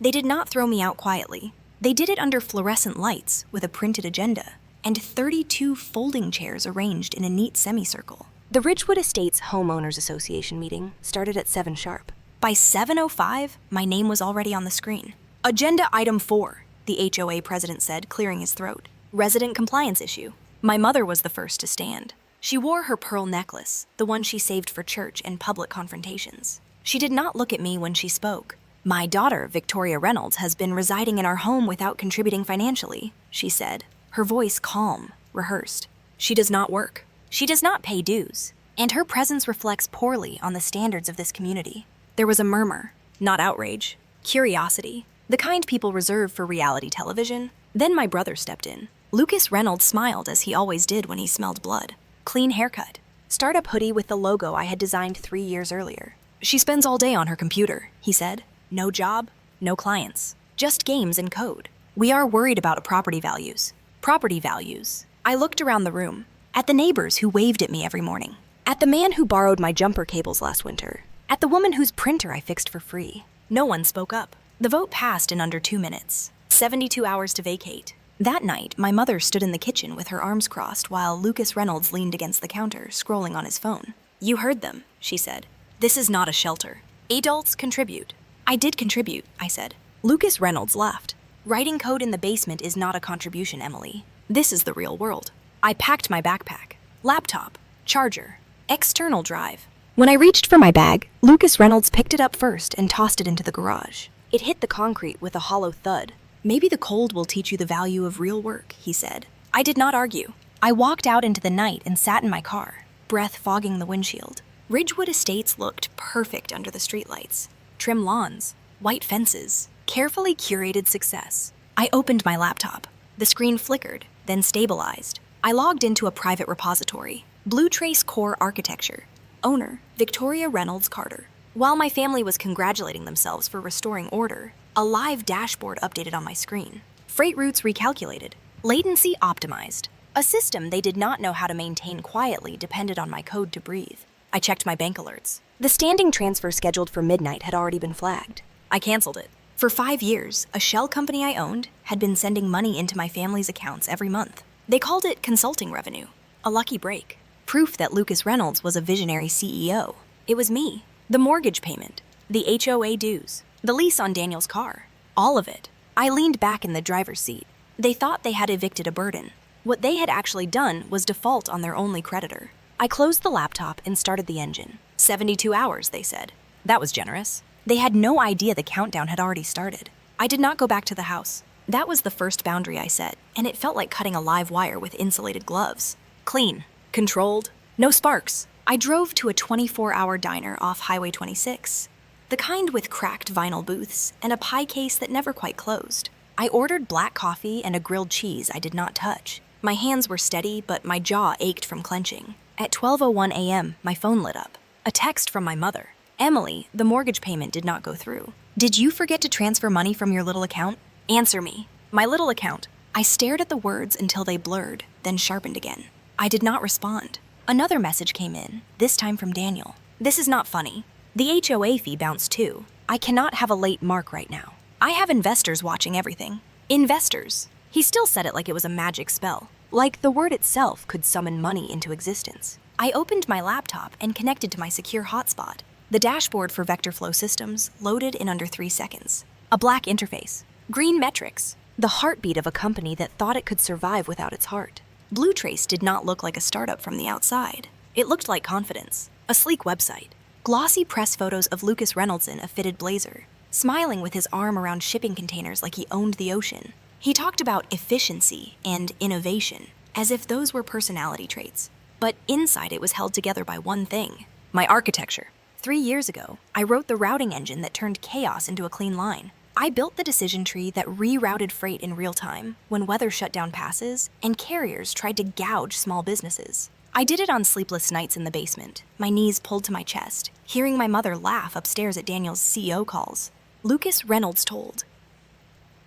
They did not throw me out quietly. They did it under fluorescent lights with a printed agenda and 32 folding chairs arranged in a neat semicircle. The Ridgewood Estates Homeowners Association meeting started at 7 sharp. By 7:05, my name was already on the screen. Agenda item 4, the HOA president said, clearing his throat. Resident compliance issue. My mother was the first to stand. She wore her pearl necklace, the one she saved for church and public confrontations. She did not look at me when she spoke. My daughter, Victoria Reynolds, has been residing in our home without contributing financially, she said, her voice calm, rehearsed. She does not work. She does not pay dues, and her presence reflects poorly on the standards of this community. There was a murmur, not outrage, curiosity, the kind people reserve for reality television. Then my brother stepped in. Lucas Reynolds smiled as he always did when he smelled blood. Clean haircut. Startup hoodie with the logo I had designed 3 years earlier. She spends all day on her computer, he said. No job, no clients, just games and code. We are worried about property values. Property values. I looked around the room, at the neighbors who waved at me every morning, at the man who borrowed my jumper cables last winter, at the woman whose printer I fixed for free. No one spoke up. The vote passed in under 2 minutes. 72 hours to vacate. That night, my mother stood in the kitchen with her arms crossed while Lucas Reynolds leaned against the counter, scrolling on his phone. You heard them, she said. This is not a shelter. Adults contribute. I did contribute, I said. Lucas Reynolds laughed. Writing code in the basement is not a contribution, Emily. This is the real world. I packed my backpack, laptop, charger, external drive. When I reached for my bag, Lucas Reynolds picked it up first and tossed it into the garage. It hit the concrete with a hollow thud. Maybe the cold will teach you the value of real work, he said. I did not argue. I walked out into the night and sat in my car, breath fogging the windshield. Ridgewood Estates looked perfect under the streetlights. Trim lawns, white fences, carefully curated success. I opened my laptop. The screen flickered, then stabilized. I logged into a private repository. Blue Trace Core Architecture. Owner, Victoria Reynolds Carter. While my family was congratulating themselves for restoring order, a live dashboard updated on my screen. Freight routes recalculated. Latency optimized. A system they did not know how to maintain quietly depended on my code to breathe. I checked my bank alerts. The standing transfer scheduled for midnight had already been flagged. I canceled it. For 5 years, a shell company I owned had been sending money into my family's accounts every month. They called it consulting revenue. A lucky break. Proof that Lucas Reynolds was a visionary CEO. It was me. The mortgage payment. The HOA dues. The lease on Daniel's car. All of it. I leaned back in the driver's seat. They thought they had evicted a burden. What they had actually done was default on their only creditor. I closed the laptop and started the engine. 72 hours, they said. That was generous. They had no idea the countdown had already started. I did not go back to the house. That was the first boundary I set, and it felt like cutting a live wire with insulated gloves. Clean. Controlled. No sparks. I drove to a 24-hour diner off Highway 26. The kind with cracked vinyl booths and a pie case that never quite closed. I ordered black coffee and a grilled cheese I did not touch. My hands were steady, but my jaw ached from clenching. At 12:01 a.m., my phone lit up. A text from my mother. Emily, the mortgage payment did not go through. Did you forget to transfer money from your little account? Answer me. My little account. I stared at the words until they blurred, then sharpened again. I did not respond. Another message came in, this time from Daniel. This is not funny. The HOA fee bounced too. I cannot have a late mark right now. I have investors watching everything. Investors. He still said it like it was a magic spell. Like the word itself could summon money into existence. I opened my laptop and connected to my secure hotspot. The dashboard for Vector Flow Systems loaded in under 3 seconds. A black interface. Green metrics. The heartbeat of a company that thought it could survive without its heart. Blue Trace did not look like a startup from the outside. It looked like confidence. A sleek website. Glossy press photos of Lucas Reynolds in a fitted blazer, smiling with his arm around shipping containers like he owned the ocean. He talked about efficiency and innovation, as if those were personality traits. But inside it was held together by one thing, my architecture. 3 years ago, I wrote the routing engine that turned chaos into a clean line. I built the decision tree that rerouted freight in real time when weather shut down passes and carriers tried to gouge small businesses. I did it on sleepless nights in the basement, my knees pulled to my chest, hearing my mother laugh upstairs at Daniel's CEO calls. Lucas Reynolds told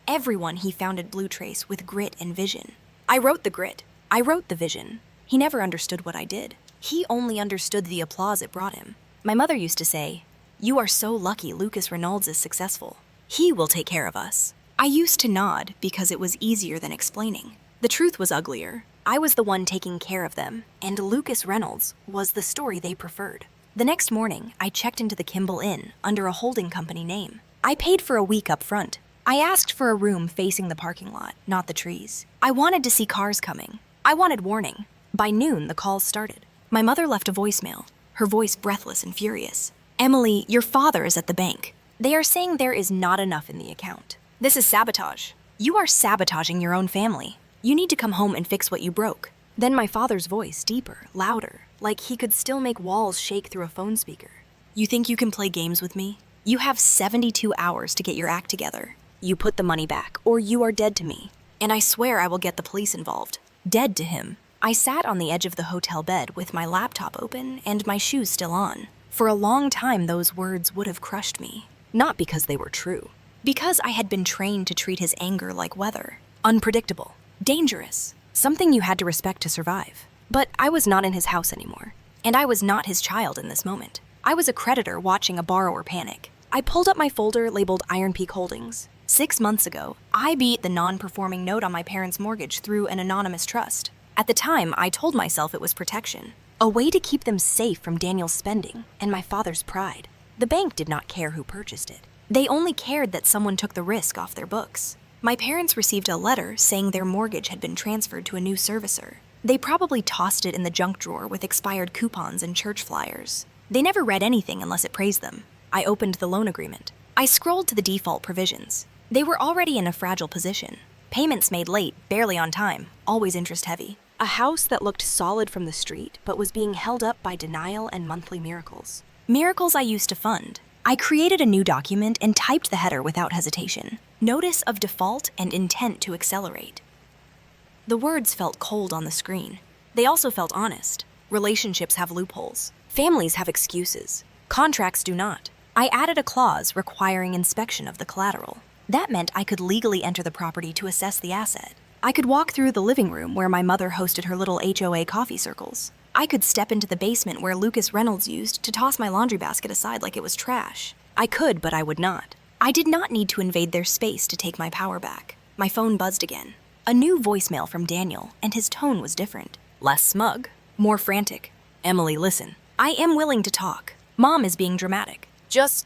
everyone he founded Blue Trace with grit and vision. I wrote the grit. I wrote the vision. He never understood what I did. He only understood the applause it brought him. My mother used to say, "You are so lucky Lucas Reynolds is successful. He will take care of us. I used to nod because it was easier than explaining. The truth was uglier. I was the one taking care of them, and Lucas Reynolds was the story they preferred. The next morning, I checked into the Kimball Inn under a holding company name. I paid for a week up front. I asked for a room facing the parking lot, not the trees. I wanted to see cars coming. I wanted warning. By noon, the calls started. My mother left a voicemail, her voice breathless and furious. "Emily, your father is at the bank. They are saying there is not enough in the account. This is sabotage. You are sabotaging your own family. You need to come home and fix what you broke." Then my father's voice, deeper, louder, like he could still make walls shake through a phone speaker. "You think you can play games with me? You have 72 hours to get your act together. You put the money back, or you are dead to me. And I swear I will get the police involved." Dead to him. I sat on the edge of the hotel bed with my laptop open and my shoes still on. For a long time, those words would have crushed me. Not because they were true. Because I had been trained to treat his anger like weather. Unpredictable. Dangerous. Something you had to respect to survive. But I was not in his house anymore. And I was not his child in this moment. I was a creditor watching a borrower panic. I pulled up my folder labeled Iron Peak Holdings. 6 months ago, I beat the non-performing note on my parents' mortgage through an anonymous trust. At the time, I told myself it was protection. A way to keep them safe from Daniel's spending and my father's pride. The bank did not care who purchased it. They only cared that someone took the risk off their books. My parents received a letter saying their mortgage had been transferred to a new servicer. They probably tossed it in the junk drawer with expired coupons and church flyers. They never read anything unless it praised them. I opened the loan agreement. I scrolled to the default provisions. They were already in a fragile position. Payments made late, barely on time, always interest heavy. A house that looked solid from the street, but was being held up by denial and monthly miracles. Miracles I used to fund. I created a new document and typed the header without hesitation. Notice of default and intent to accelerate. The words felt cold on the screen. They also felt honest. Relationships have loopholes. Families have excuses. Contracts do not. I added a clause requiring inspection of the collateral. That meant I could legally enter the property to assess the asset. I could walk through the living room where my mother hosted her little HOA coffee circles. I could step into the basement where Lucas Reynolds used to toss my laundry basket aside like it was trash. I could, but I would not. I did not need to invade their space to take my power back. My phone buzzed again. A new voicemail from Daniel, and his tone was different. Less smug, more frantic. "Emily, listen. I am willing to talk. Mom is being dramatic. Just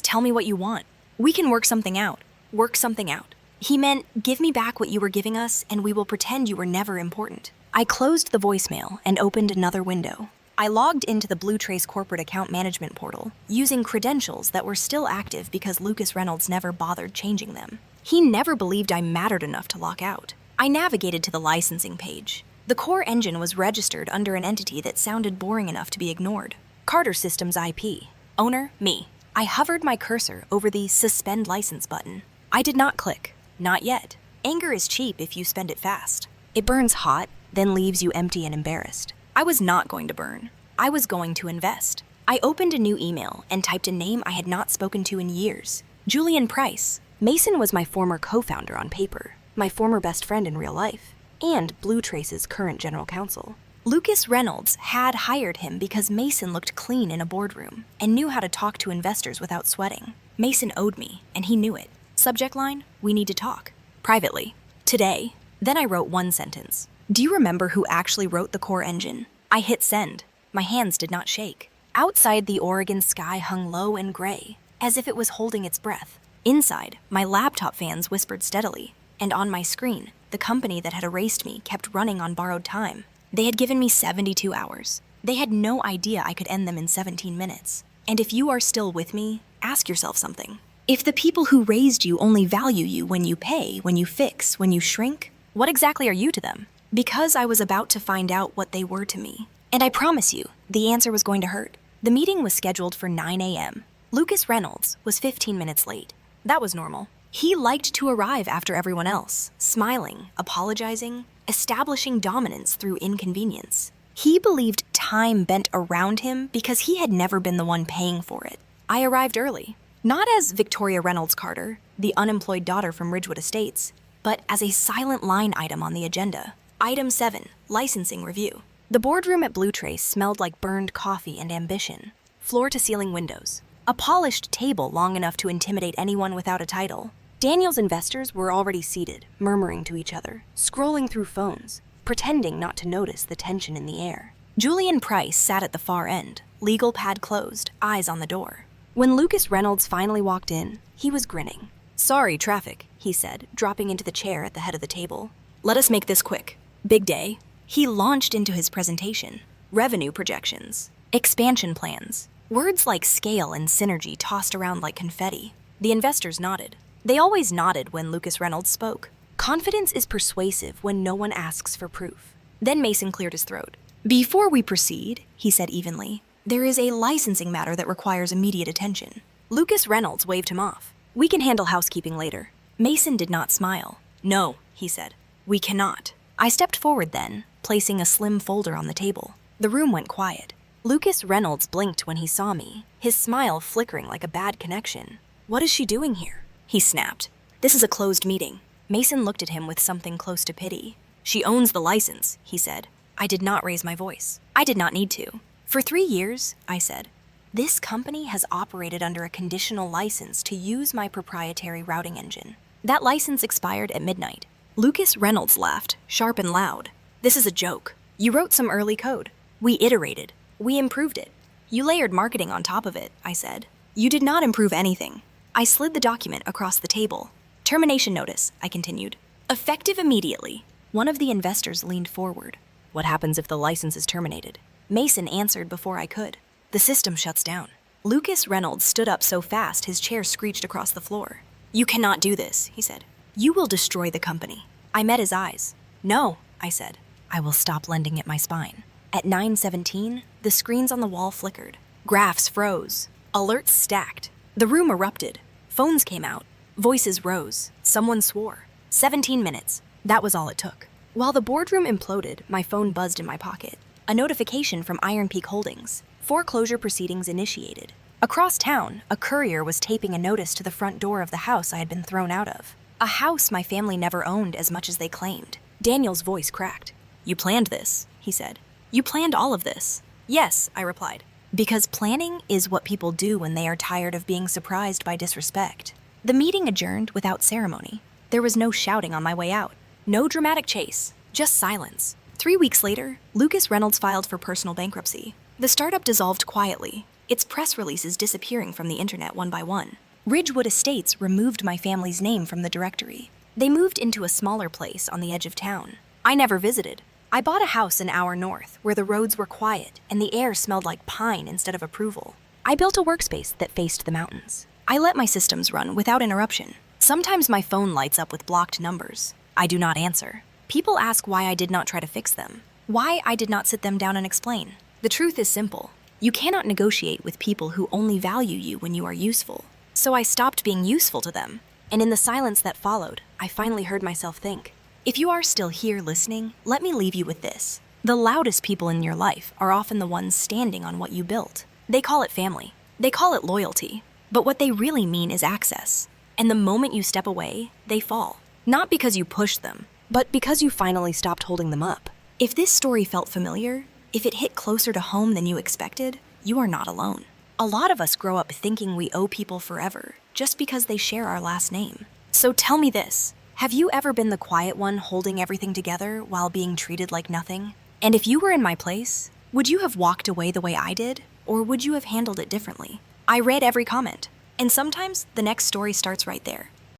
tell me what you want. We can work something out. Work something out." He meant, give me back what you were giving us, and we will pretend you were never important. I closed the voicemail and opened another window. I logged into the Blue Trace corporate account management portal, using credentials that were still active because Lucas Reynolds never bothered changing them. He never believed I mattered enough to lock out. I navigated to the licensing page. The core engine was registered under an entity that sounded boring enough to be ignored. Carter Systems IP. Owner, me. I hovered my cursor over the Suspend License button. I did not click. Not yet. Anger is cheap if you spend it fast. It burns hot, then leaves you empty and embarrassed. I was not going to burn. I was going to invest. I opened a new email and typed a name I had not spoken to in years. Julian Price. Mason was my former co-founder on paper, my former best friend in real life, and Blue Trace's current general counsel. Lucas Reynolds had hired him because Mason looked clean in a boardroom and knew how to talk to investors without sweating. Mason owed me, and he knew it. Subject line, we need to talk. Privately. Today. Then I wrote one sentence. Do you remember who actually wrote the core engine? I hit send. My hands did not shake. Outside, the Oregon sky hung low and gray, as if it was holding its breath. Inside, my laptop fans whispered steadily, and on my screen, the company that had erased me kept running on borrowed time. They had given me 72 hours. They had no idea I could end them in 17 minutes. And if you are still with me, ask yourself something. If the people who raised you only value you when you pay, when you fix, when you shrink, what exactly are you to them? Because I was about to find out what they were to me. And I promise you, the answer was going to hurt. The meeting was scheduled for 9 a.m. Lucas Reynolds was 15 minutes late. That was normal. He liked to arrive after everyone else, smiling, apologizing, establishing dominance through inconvenience. He believed time bent around him because he had never been the one paying for it. I arrived early. Not as Victoria Reynolds Carter, the unemployed daughter from Ridgewood Estates, but as a silent line item on the agenda. Item 7, Licensing Review. The boardroom at Blue Trace smelled like burned coffee and ambition. Floor-to-ceiling windows. A polished table long enough to intimidate anyone without a title. Daniel's investors were already seated, murmuring to each other, scrolling through phones, pretending not to notice the tension in the air. Julian Price sat at the far end, legal pad closed, eyes on the door. When Lucas Reynolds finally walked in, he was grinning. "Sorry, traffic," he said, dropping into the chair at the head of the table. "Let us make this quick. Big day." He launched into his presentation. Revenue projections, expansion plans, words like scale and synergy tossed around like confetti. The investors nodded. They always nodded when Lucas Reynolds spoke. Confidence is persuasive when no one asks for proof. Then Mason cleared his throat. "Before we proceed," he said evenly, "there is a licensing matter that requires immediate attention." Lucas Reynolds waved him off. "We can handle housekeeping later." Mason did not smile. "No," he said. "We cannot." I stepped forward then, placing a slim folder on the table. The room went quiet. Lucas Reynolds blinked when he saw me, his smile flickering like a bad connection. "What is she doing here?" he snapped. "This is a closed meeting." Mason looked at him with something close to pity. "She owns the license," he said. I did not raise my voice. I did not need to. "For 3 years," I said, "this company has operated under a conditional license to use my proprietary routing engine. That license expired at midnight." Lucas Reynolds laughed, sharp and loud. "This is a joke. You wrote some early code. We iterated. We improved it. You layered marketing on top of it," I said. "You did not improve anything." I slid the document across the table. "Termination notice," I continued. "Effective immediately." One of the investors leaned forward. "What happens if the license is terminated?" Mason answered before I could. "The system shuts down." Lucas Reynolds stood up so fast his chair screeched across the floor. "You cannot do this," he said. "You will destroy the company." I met his eyes. "No," I said. "I will stop lending it my spine." At 9:17, the screens on the wall flickered. Graphs froze. Alerts stacked. The room erupted. Phones came out. Voices rose. Someone swore. 17 minutes. That was all it took. While the boardroom imploded, my phone buzzed in my pocket. A notification from Iron Peak Holdings. Foreclosure proceedings initiated. Across town, a courier was taping a notice to the front door of the house I had been thrown out of. A house my family never owned as much as they claimed. Daniel's voice cracked. "You planned this," he said. "You planned all of this." "Yes," I replied. Because planning is what people do when they are tired of being surprised by disrespect. The meeting adjourned without ceremony. There was no shouting on my way out. No dramatic chase, just silence. 3 weeks later, Lucas Reynolds filed for personal bankruptcy. The startup dissolved quietly, its press releases disappearing from the internet one by one. Ridgewood Estates removed my family's name from the directory. They moved into a smaller place on the edge of town. I never visited. I bought a house an hour north, where the roads were quiet and the air smelled like pine instead of approval. I built a workspace that faced the mountains. I let my systems run without interruption. Sometimes my phone lights up with blocked numbers. I do not answer. People ask why I did not try to fix them, why I did not sit them down and explain. The truth is simple. You cannot negotiate with people who only value you when you are useful. So I stopped being useful to them, and in the silence that followed, I finally heard myself think. If you are still here listening, let me leave you with this. The loudest people in your life are often the ones standing on what you built. They call it family. They call it loyalty. But what they really mean is access. And the moment you step away, they fall. Not because you pushed them, but because you finally stopped holding them up. If this story felt familiar, if it hit closer to home than you expected, you are not alone. A lot of us grow up thinking we owe people forever, just because they share our last name. So tell me this, have you ever been the quiet one holding everything together while being treated like nothing? And if you were in my place, would you have walked away the way I did, or would you have handled it differently? I read every comment, and sometimes the next story starts right there.